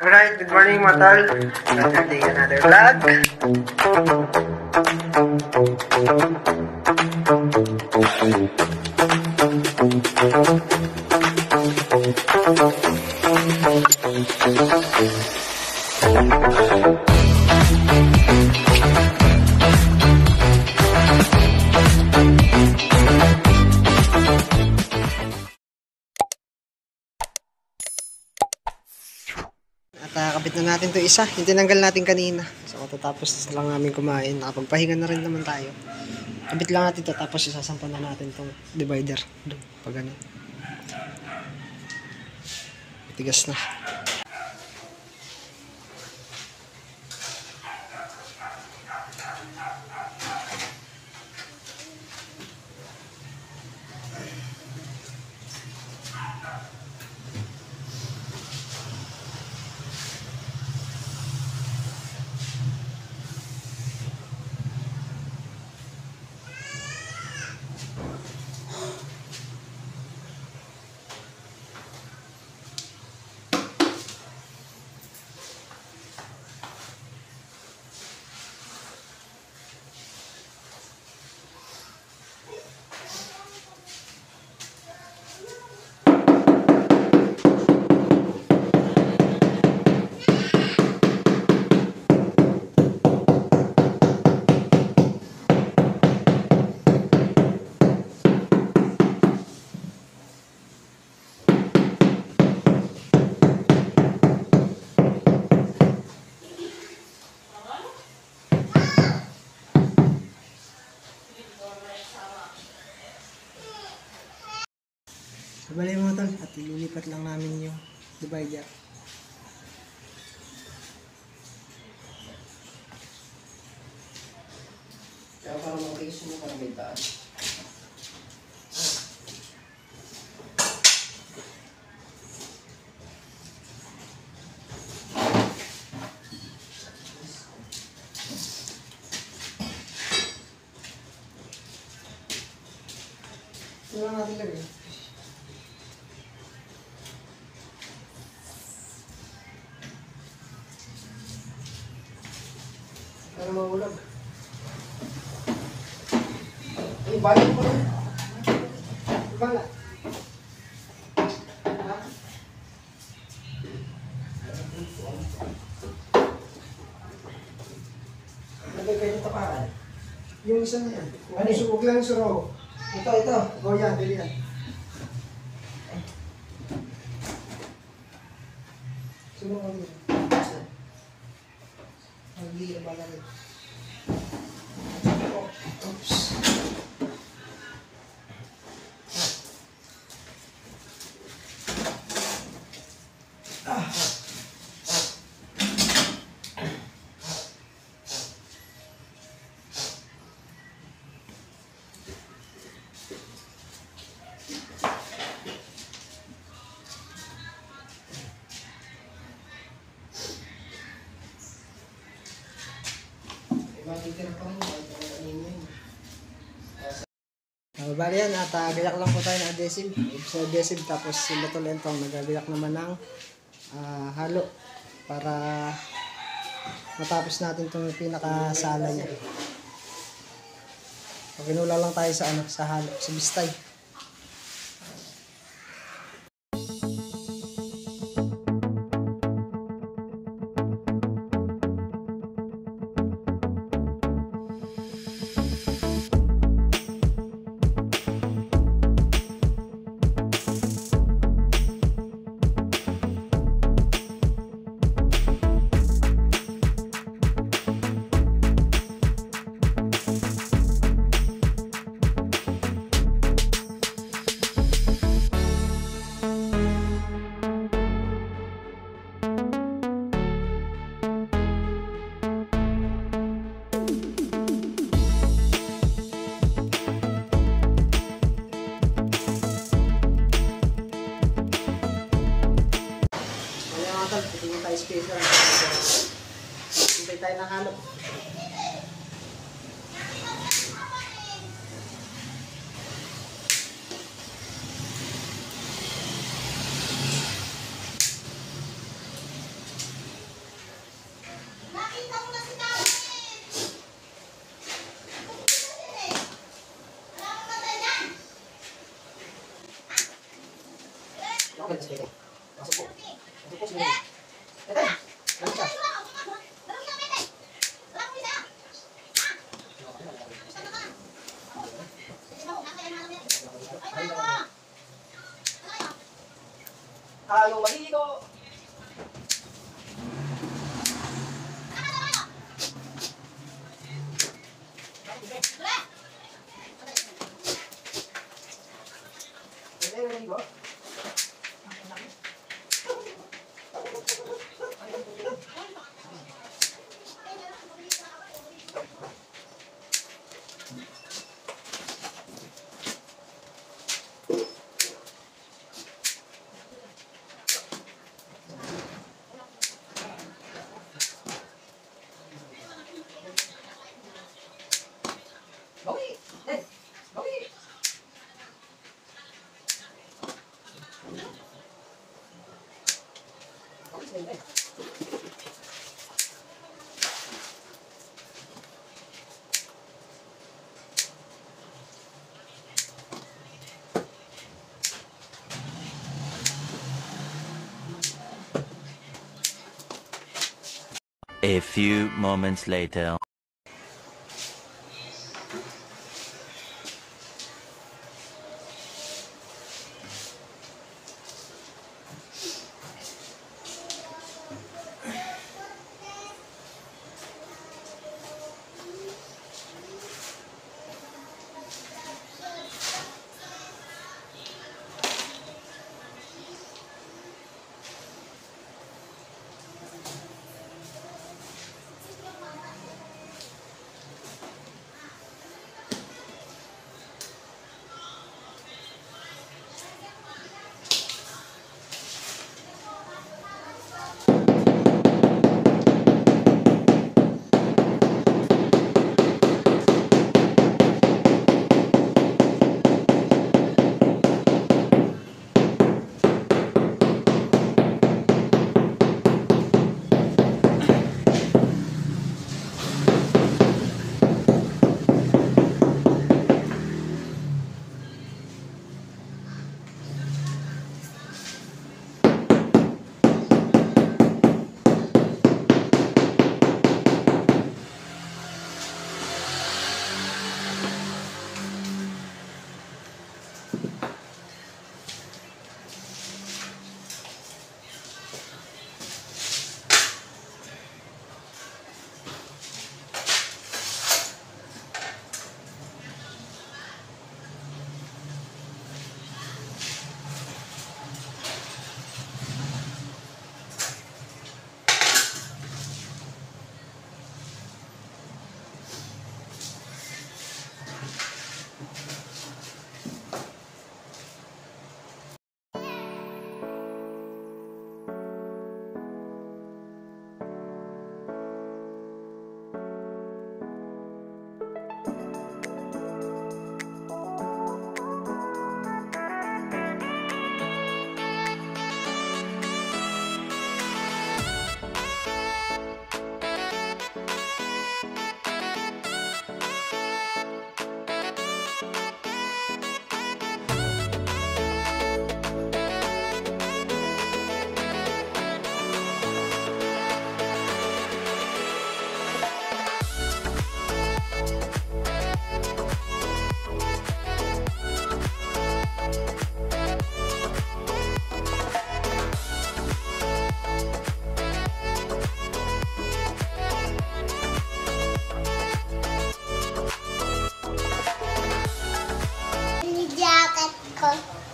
Alright, good morning mga tol. Another day, another vlog. At kabit na natin to isa. Yung tinanggal natin kanina. So tatapos lang namin kumain. Nakapagpahinga na rin naman tayo. Kabit lang natin to tapos isasampan na natin tong divider. Doon, pag ano. Tigas na. Sabali mga tol, at ililipat lang namin yung divider. Kaya parang mag-iso mo parang may daan. Ito lang natin lagay. Para maulag. Ay, balik mo rin. Iba nga. Lagay kayo ng tapakan. Yung isa na yan. Ano eh? Huwag lang yung suro. Ito. O yan, dili yan. Suro ko dito. Hindi ba na rin? Oops. Bali yan at gayak lang po tayo ng adhesive. Sa adhesive tapos sila to lentong nagagayak naman ng halo para matapos natin itong pinakasala niya. So, kinula lang tayo sa halo, sa bistay. Tingin tayo spacer. Hintay tayo ng halo. Okay, sige. Pasok po. Pasok po, sige. Ete, ano siya? Yung maligo. Ete, maligo. Bawi! Ed! Bawi! Bawi sa'yo, Ed. A few moments later.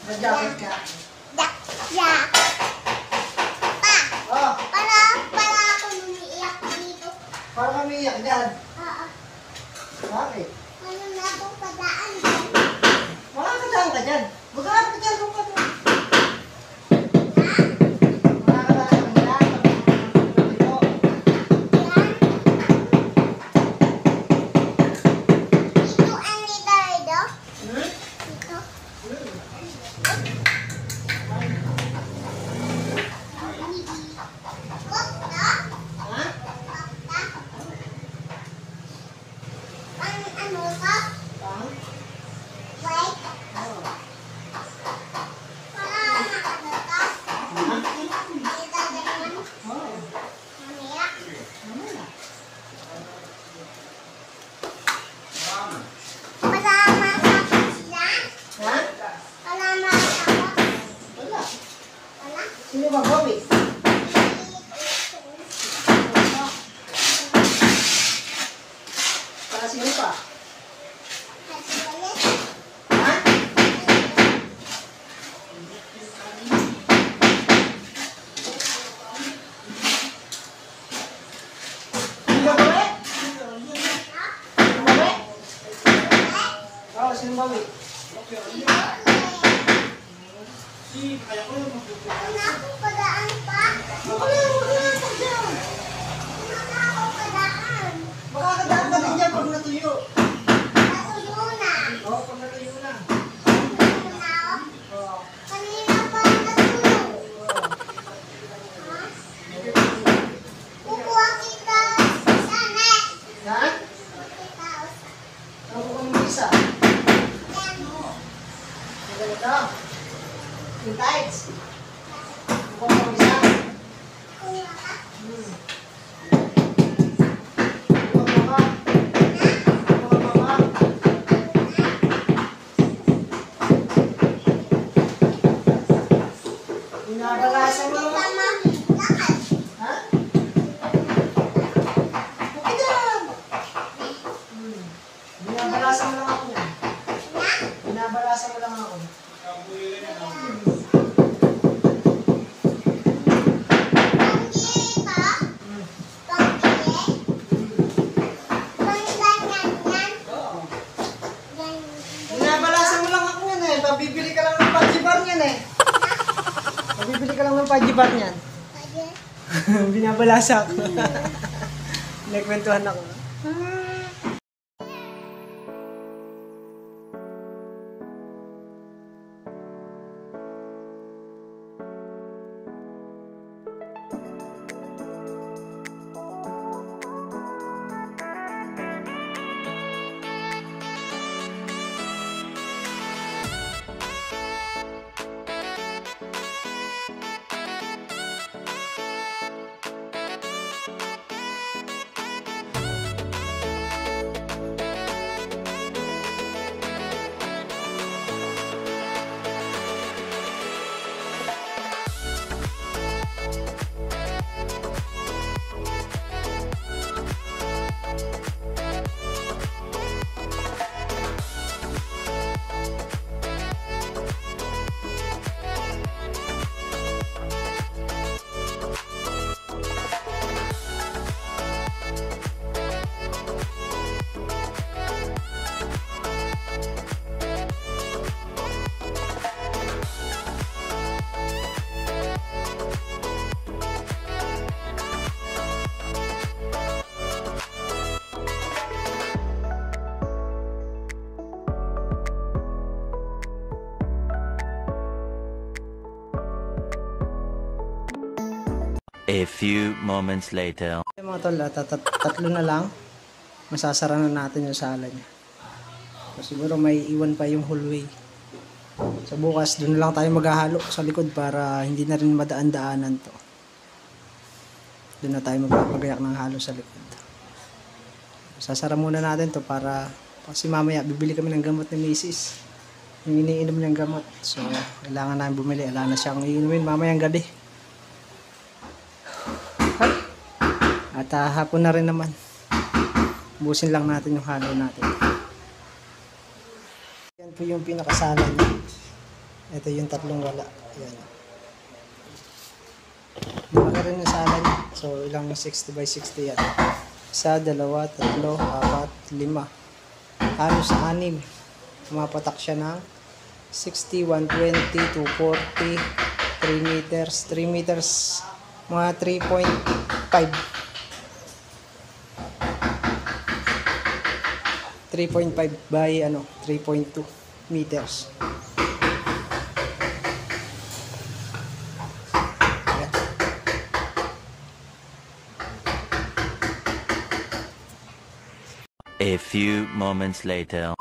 Nag-jacket ka. Yeah. Pa, Oh, para ako umiiyak dito. parang kami iyak dyan. Oo. Bakit? Ano na akong padaan? Makakadaan ka dyan. Magkakaroon ka dyan kung ka doon. Makakadaan ka dyan. Dito. Ito ang litardo? Hmm? Ito. Kokta? Ha? Kokta? Ang ano ka? Pang? Wait. Oh. Sino ba, Bobby? Para sino pa? Ha? Sino ba, Bobby? Sino ba, Bobby? Oo, sino ba, Bobby? Wala akong padaan pa. Wala akong padaan. Makakadaan ka din dyan pag natuyo. Natuyo na. Oo, pag natuyo na. Natuyo na, oh. Oo. Kanina pa natuyo. Ha? Kukuha kita sa net. Ha? Kita sa Ano ko ng isa? yan. Ang ganito. Yung tights. Ano ko ng isa? Kuha ka. Binabalasan mo Kita naman. lakad. Ha? Okay lang. Binabalasan mo lang ako yan. Binabalasan mo lang ako. Panggi ka. Panggi. Pangganyan yan. Oo. Ganyan. Binabalasan mo lang ako yan eh. Pabibili ka lang ng pajibar niyan eh. Pabibili ka lang ng pajibar niyan. Pwede. Binabalasa ako. Nagkwentuhan ako. A few moments later. Yung mga tol, tatlo na lang. Masasara na natin yung sala niya. So, siguro may iwan pa yung hallway. So bukas, doon na lang tayo maghahalo sa likod para hindi na rin madaan-daanan to. Doon na tayo magpapagayak ng halo sa likod. Sasara muna natin to para kasi mamaya bibili kami ng gamot ni Mrs. Yung iniinom niyang gamot. So kailangan namin bumili. Alam na siyang iinumin mamayang gabi. At hapon na rin naman. Busin lang natin yung halo natin. Yan po yung pinakasala niya. Ito yung tatlong wala. Yan. Lima rin yung sala niya. So ilang 60 by 60 yan. Isa, dalawa, tatlo, apat, lima. Halos 6. Pumapatak siya ng 60, 120, 240, 3 meters. 3 meters, mga 3.5. 3.5 by 3.2 meters. Ayan. A few moments later.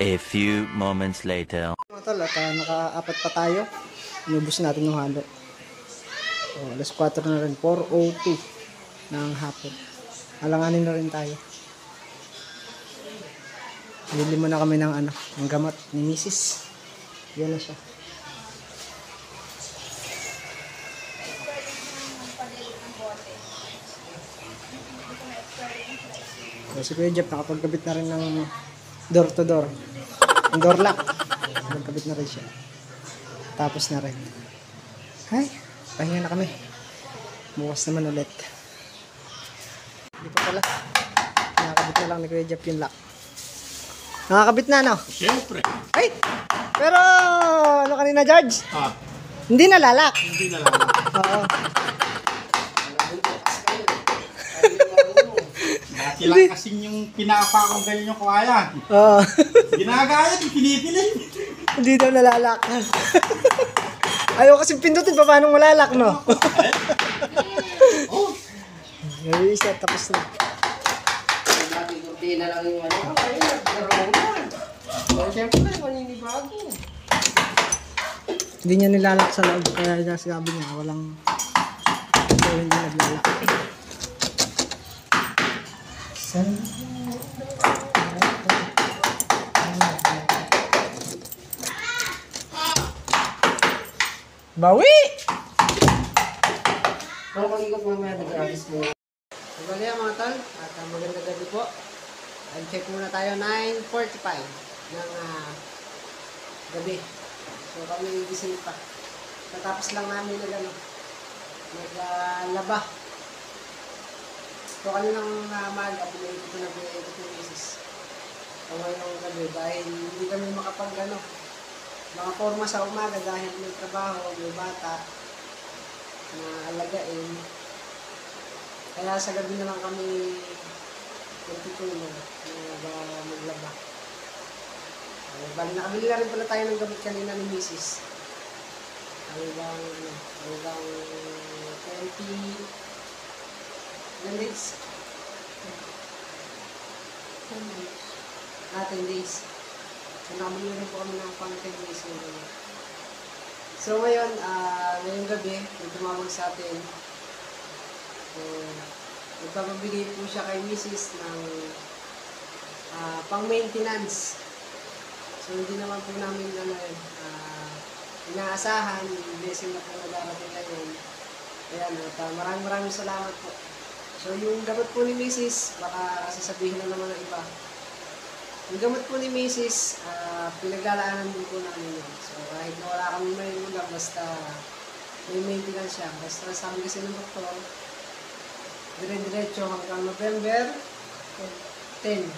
A few moments later. Mga tol, at naka-apat pa tayo. Inubos natin yung halo. O, alas 4 na rin. 4:02 ng hapon. Alanganin na rin tayo. Bili muna kami ng ng gamot ni Mrs. Yan na siya. So, si Kuya Jeff nakapagkabit na rin ng door to door. Yung door lock. Nagkabit na rin siya. Tapos na rin. Ay, pahinga na kami. Bukas naman ulit. Dito pala. Nakakabit na lang ni Kuya Jeff yung lock. Nakakabit na, no? Siyempre. Ay! Pero, ano kanina, George? Ah, Hindi nalalak. hindi na lang. Oo. Dati lang kasing yung pinapa kong ganyan yung kawayan. Oo. Ginagaya, pinipilit. Hindi daw nalalak. Ayaw kasi pindutin pa paano malalak, no? Oh, Ngayon siya, tapos na. Kunti na lang yung ano. Ay, naglaro na. So, siyempre, maninibago. Hindi niya nilalak sa loob. Kaya sabi niya, walang... So, hindi naglalak. Bawi! Kung mag-ikot mamaya, nag-alis mo. Bali mga tol, at magandang gabi po. Check muna tayo 9:45 ng gabi. So kami gising pa. Natapos lang namin naglaba. So kaninang maaga, pinaikot ko na pinaikot yung misis. So ngayong gabi, dahil hindi kami mga forma sa umaga dahil may trabaho, may bata na alagain. Kaya sa gabi na lang kami nagtutulong maglaba. Bali nakabili na rin pala tayo ng gamit kanina ni Mrs. Hanggang 20 days. 10 days. So nakabili rin po kami ng pang 10 days ngayon. So ngayon, ngayong gabi, may tumawag sa atin. Nagpapabigay po siya kay Mrs. ng pang-maintenance. So, hindi naman po namin inaasahan, blessing na po nagarating ngayon. Ayan, at maraming salamat po. So, yung gamot po ni Mrs., baka sasabihin na naman ng iba. Yung gamot po ni Mrs., pinaglalaanan din po namin yun. So, kahit na wala kami may ulam, basta may maintenance siya. Basta sabi kasi ng doktor, dire-diretso hanggang November 10.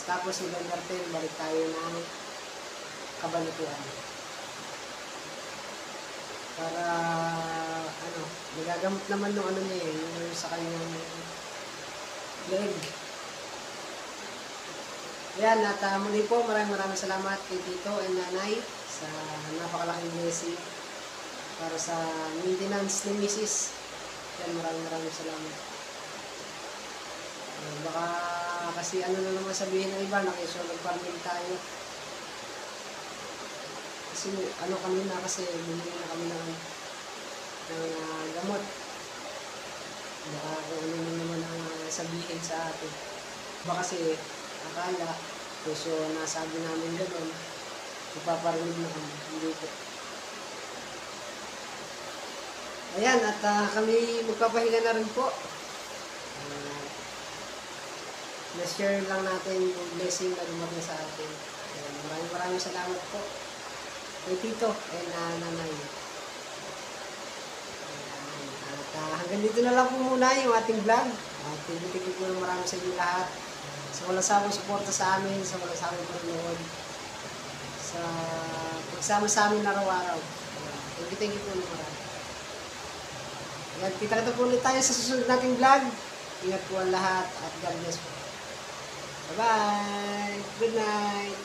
Tapos November 10, balik tayo ng Kabanatuan. Para, nagagamot naman nung niya yung sa kanyang leg. Ayan, at muli po, maraming salamat kay Tito and Nanay sa napakalaking blessing para sa maintenance ni Mrs. Yan, maraming salamat. Baka kasi na naman sabihin ng iba, nakisolog farming tayo. Kasi kanina kasi bumili na kami ng gamot. Baka kung ano naman ang sabihin sa atin. Baka kasi akala, so nasabi namin gano'n, ipaparinig na kami. Hindi po. Ayan, at kami magpapahinga na rin po. Na-share lang natin yung blessing na dumating sa atin. Ayan, maraming salamat po kay Tito and Nanay. Ayan, at hanggang dito na lang po muna yung ating vlog. At thank you po marami sa inyo lahat. Sa walang sawang suporta sa amin, sa walang sawang panonood, sa pagsama sa amin araw-araw. Thank you po marami. Kita-kita po ulit tayo sa susunod nating vlog. Ingat po ang lahat at God bless po. Bye-bye! Good night!